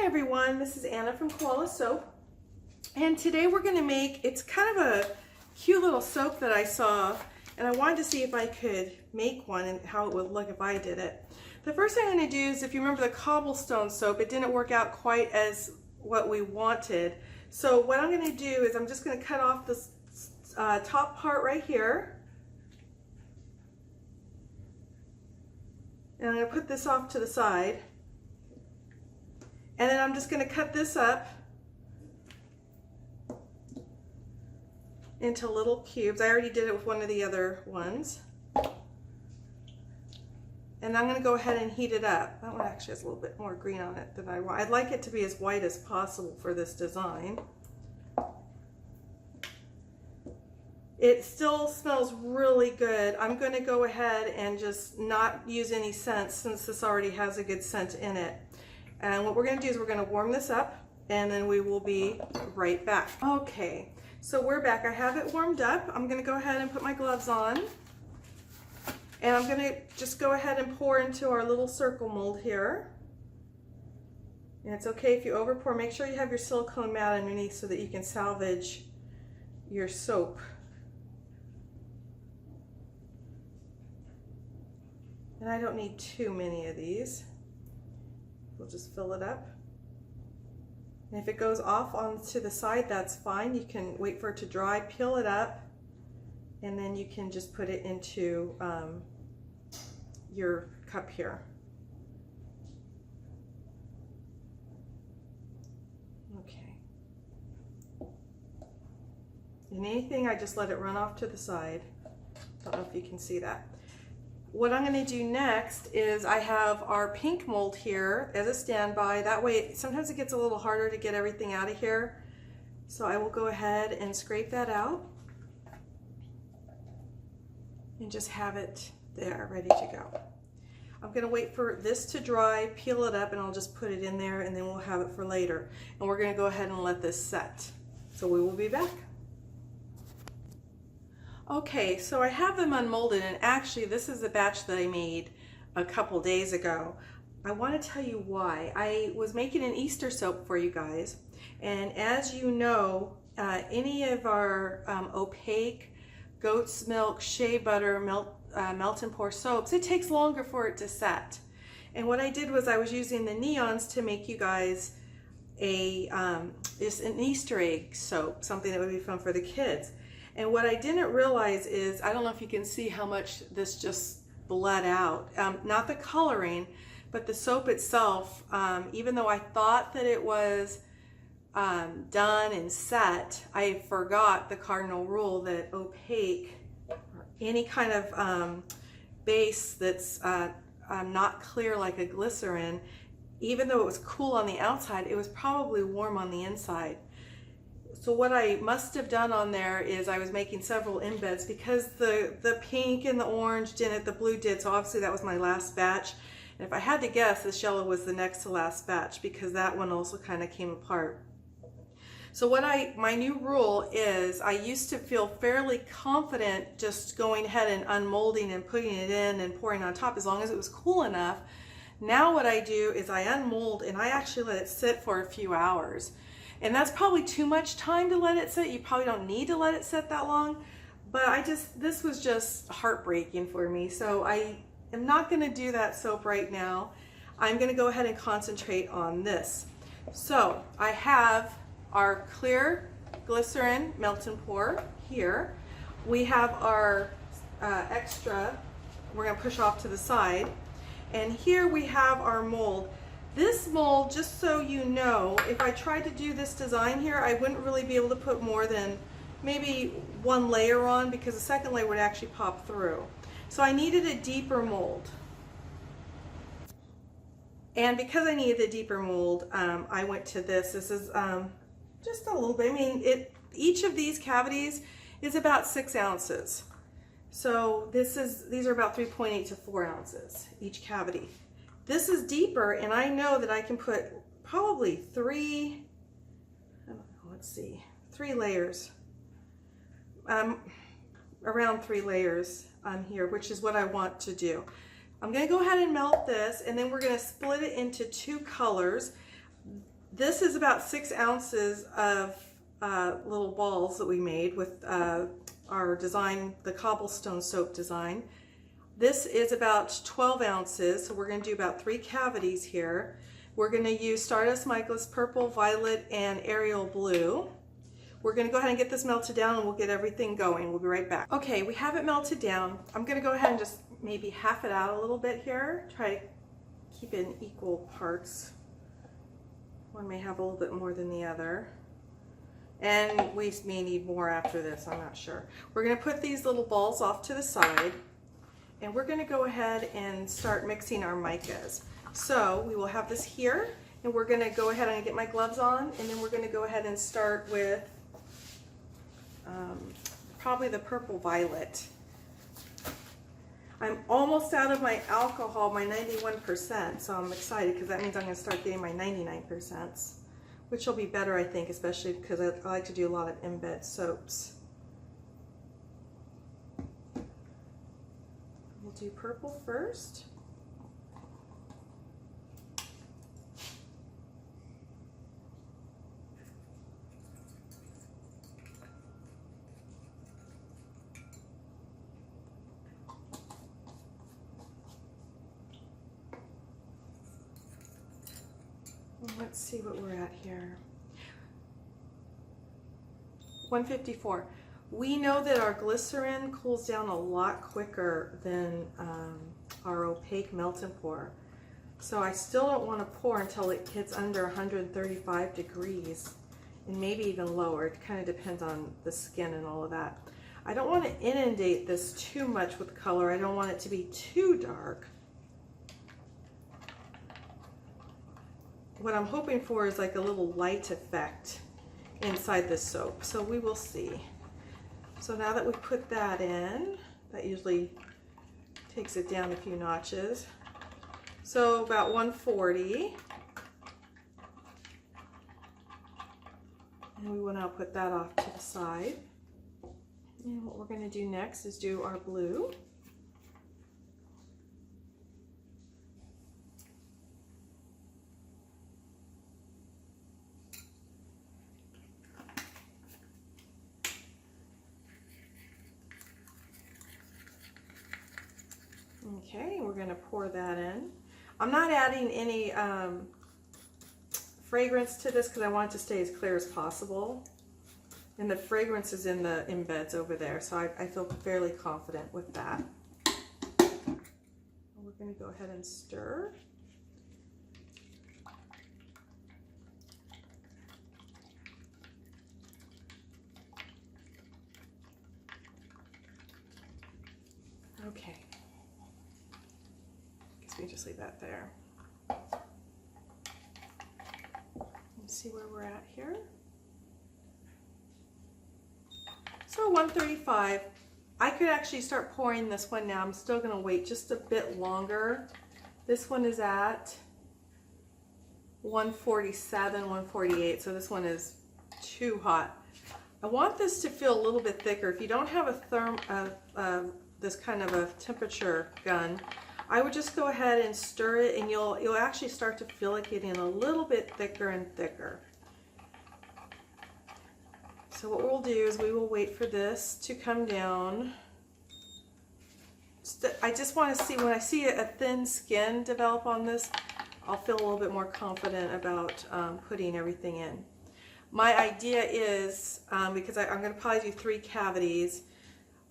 Hi everyone, this is Anna from Koala Soap, and today we're going to make, it's kind of a cute little soap that I saw, and I wanted to see if I could make one and how it would look if I did it. The first thing I'm going to do is, if you remember the Cobblestone soap, it didn't work out quite as what we wanted. So what I'm going to do is I'm just going to cut off this top part right here, and I'm going to put this off to the side. And then I'm just going to cut this up into little cubes. I already did it with one of the other ones. And I'm going to go ahead and heat it up. That one actually has a little bit more green on it than I want. I'd like it to be as white as possible for this design. It still smells really good. I'm going to go ahead and just not use any scent since this already has a good scent in it. And what we're going to do is we're going to warm this up, and then we will be right back. Okay, so we're back. I have it warmed up. I'm going to go ahead and put my gloves on. And I'm going to just go ahead and pour into our little circle mold here. And it's okay if you over pour. Make sure you have your silicone mat underneath so that you can salvage your soap. And I don't need too many of these. We'll just fill it up. And if it goes off onto the side, that's fine. You can wait for it to dry, peel it up, and then you can just put it into your cup here. Okay. And anything, I just let it run off to the side. Don't know if you can see that. What I'm going to do next is I have our pink mold here as a standby. That way, sometimes it gets a little harder to get everything out of here. So I will go ahead and scrape that out and just have it there, ready to go. I'm going to wait for this to dry, peel it up, and I'll just put it in there, and then we'll have it for later. And we're going to go ahead and let this set. So we will be back. Okay, so I have them unmolded, and actually this is a batch that I made a couple days ago. I want to tell you why. I was making an Easter soap for you guys, and as you know, any of our opaque goat's milk, shea butter, melt and pour soaps, it takes longer for it to set. And what I did was I was using the neons to make you guys just an Easter egg soap, something that would be fun for the kids. And what I didn't realize is, I don't know if you can see how much this just bled out. Not the coloring, but the soap itself, even though I thought that it was done and set, I forgot the cardinal rule that opaque, or any kind of base that's not clear like a glycerin, even though it was cool on the outside, it was probably warm on the inside. So what I must have done on there is I was making several embeds because the pink and the orange didn't, the blue did, so obviously that was my last batch. And if I had to guess, this yellow was the next to last batch because that one also kind of came apart. So my new rule is, I used to feel fairly confident just going ahead and unmolding and putting it in and pouring on top as long as it was cool enough. Now what I do is I unmold and I actually let it sit for a few hours. And that's probably too much time to let it sit. You probably don't need to let it sit that long. But this was just heartbreaking for me. So I am not going to do that soap right now. I'm going to go ahead and concentrate on this. So I have our clear glycerin melt and pour here. We have our extra, we're going to push off to the side. And here we have our mold. This mold, just so you know, if I tried to do this design here, I wouldn't really be able to put more than maybe one layer on because the second layer would actually pop through. So I needed a deeper mold. And because I needed a deeper mold, I went to this. This is just a little bit, I mean, each of these cavities is about 6 ounces. So these are about 3.8 to 4 ounces, each cavity. This is deeper, and I know that I can put probably 3 layers, around 3 layers on here, which is what I want to do. I'm going to go ahead and melt this, and then we're going to split it into 2 colors. This is about 6 ounces of little balls that we made with our design, the Cobblestone soap design. This is about 12 ounces, so we're going to do about 3 cavities here. We're going to use StarDust, Micas, purple, violet, and Ariel blue. We're going to go ahead and get this melted down and we'll get everything going. We'll be right back. Okay, we have it melted down. I'm going to go ahead and just maybe half it out a little bit here. Try to keep it in equal parts. One may have a little bit more than the other. And we may need more after this, I'm not sure. We're going to put these little balls off to the side and we're going to go ahead and start mixing our micas. So we will have this here and we're going to go ahead and get my gloves on, and then we're going to go ahead and start with probably the purple violet. I'm almost out of my alcohol, my 91%, so I'm excited because that means I'm going to start getting my 99%, which will be better, I think, especially because I like to do a lot of embed soaps. We'll do purple first. Let's see what we're at here. 154. We know that our glycerin cools down a lot quicker than our opaque melt and pour. So I still don't want to pour until it hits under 135 degrees and maybe even lower. It kind of depends on the skin and all of that. I don't want to inundate this too much with color. I don't want it to be too dark. What I'm hoping for is like a little light effect inside the soap. So we will see. So now that we put that in, that usually takes it down a few notches. So about 140. And we will now put that off to the side. And what we're going to do next is do our blue. Okay, we're going to pour that in. I'm not adding any fragrance to this because I want it to stay as clear as possible. And the fragrance is in the embeds over there, so I feel fairly confident with that. We're going to go ahead and stir. Okay. We just leave that there. Let's see where we're at here. So 135. I could actually start pouring this one now. I'm still going to wait just a bit longer. This one is at 147, 148, so this one is too hot. I want this to feel a little bit thicker. If you don't have a this kind of a temperature gun, I would just go ahead and stir it, and you'll actually start to feel it getting a little bit thicker and thicker. So what we'll do is we will wait for this to come down. I just want to see, when I see a thin skin develop on this, I'll feel a little bit more confident about putting everything in. My idea is, because I'm going to probably do 3 cavities,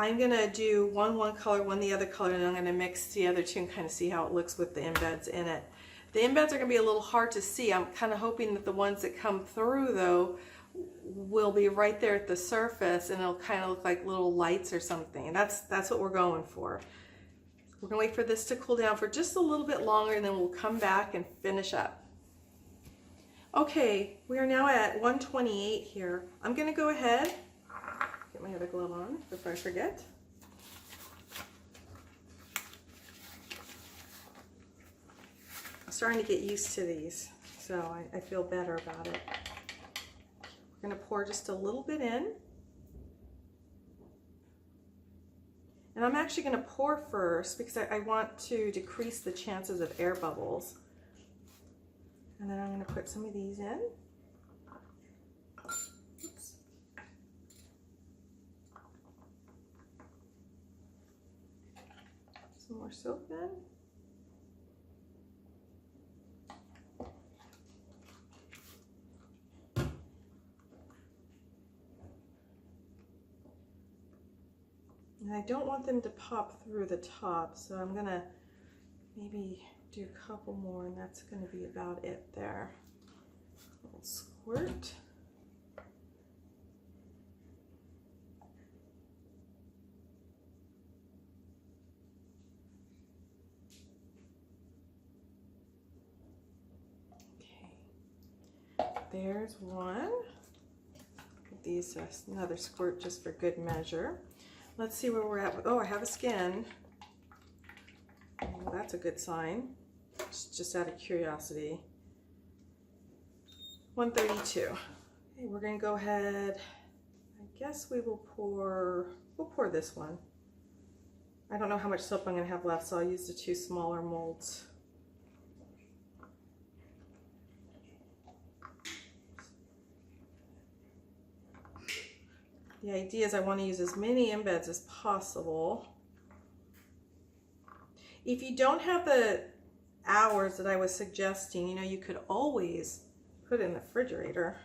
I'm going to do one color, one the other color, and I'm going to mix the other two and kind of see how it looks with the embeds in it. The embeds are going to be a little hard to see. I'm kind of hoping that the ones that come through, though, will be right there at the surface, and it'll kind of look like little lights or something. And that's what we're going for. We're going to wait for this to cool down for just a little bit longer, and then we'll come back and finish up. Okay, we are now at 128 here. I'm going to go ahead, get my other glove on before I forget. I'm starting to get used to these, so I feel better about it. We're going to pour just a little bit in. And I'm actually going to pour first because I want to decrease the chances of air bubbles. And then I'm going to put some of these in. Oops. Some more soap in. And I don't want them to pop through the top, so I'm gonna maybe do a couple more, and that's gonna be about it there. A little squirt. Okay, there's one. Put these, another squirt just for good measure. Let's see where we're at. Oh, I have a skin. Oh, that's a good sign. Just out of curiosity. 132. Okay, we're gonna go ahead. I guess we will we'll pour this one. I don't know how much soap I'm gonna have left, so I'll use the 2 smaller molds. The idea is I want to use as many embeds as possible. If you don't have the hours that I was suggesting, you know, you could always put it in the refrigerator.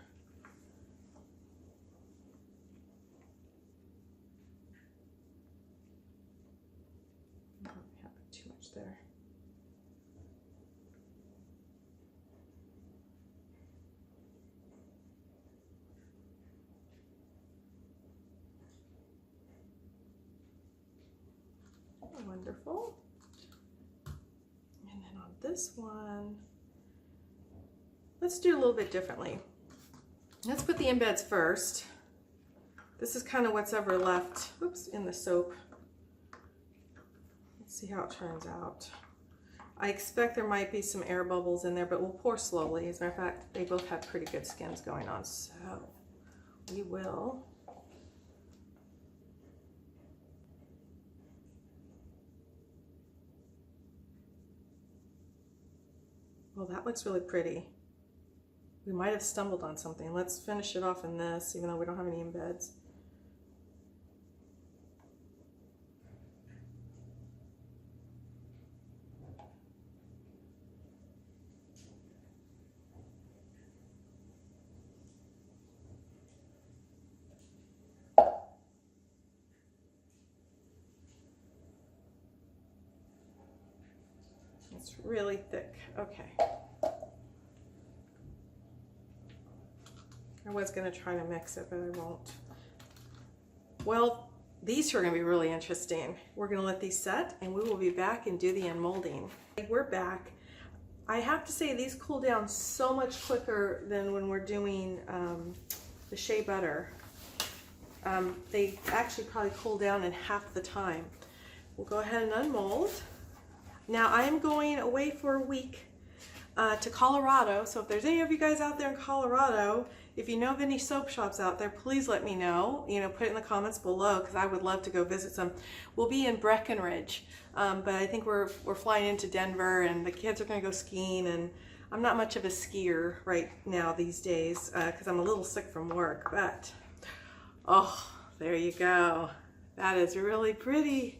I don't have too much there. Wonderful. And then on this one, let's do a little bit differently. Let's put the embeds first. This is kind of what's ever left, oops, in the soap. Let's see how it turns out. I expect there might be some air bubbles in there, but we'll pour slowly. As a matter of fact, they both have pretty good skins going on, so we will. Well, that looks really pretty. We might have stumbled on something. Let's finish it off in this, even though we don't have any embeds. It's really thick. Okay. I was going to try to mix it, but I won't. Well, these two are going to be really interesting. We're going to let these set, and we will be back and do the unmolding. We're back. I have to say these cool down so much quicker than when we're doing the Shea Butter. They actually probably cool down in half the time. We'll go ahead and unmold. Now I am going away for a week to Colorado, so if there's any of you guys out there in Colorado, if you know of any soap shops out there, please let me know. You know, put it in the comments below because I would love to go visit some. We'll be in Breckenridge, but I think we're flying into Denver, and the kids are going to go skiing, and I'm not much of a skier right now these days because I'm a little sick from work. But oh, there you go. That is really pretty.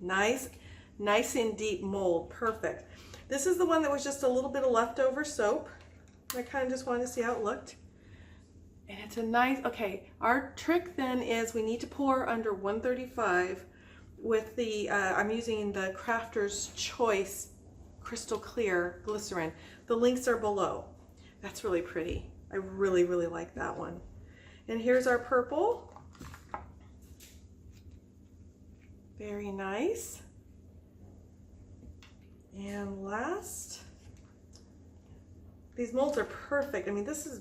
Nice and deep mold, perfect. This is the one that was just a little bit of leftover soap. I kind of just wanted to see how it looked. And it's a nice, okay, our trick then is we need to pour under 135 with the, I'm using the Crafter's Choice Crystal Clear Glycerin. The links are below. That's really pretty. I really, really like that one. And here's our purple. Very nice. And last, these molds are perfect. I mean, this is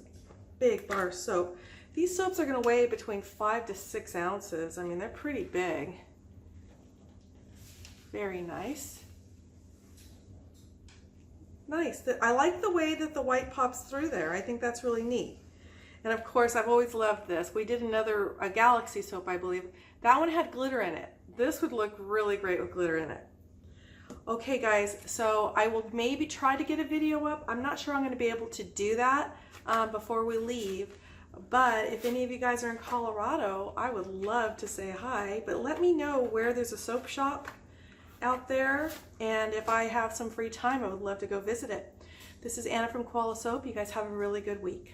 big bar soap. These soaps are going to weigh between 5 to 6 ounces. I mean, they're pretty big. Very nice. Nice. I like the way that the white pops through there. I think that's really neat. And of course, I've always loved this. We did a Galaxy soap, I believe. That one had glitter in it. This would look really great with glitter in it. Okay guys, so I will maybe try to get a video up. I'm not sure I'm going to be able to do that before we leave. But if any of you guys are in Colorado, I would love to say hi. But let me know where there's a soap shop out there. And if I have some free time, I would love to go visit it. This is Anna from Koala Soap. You guys have a really good week.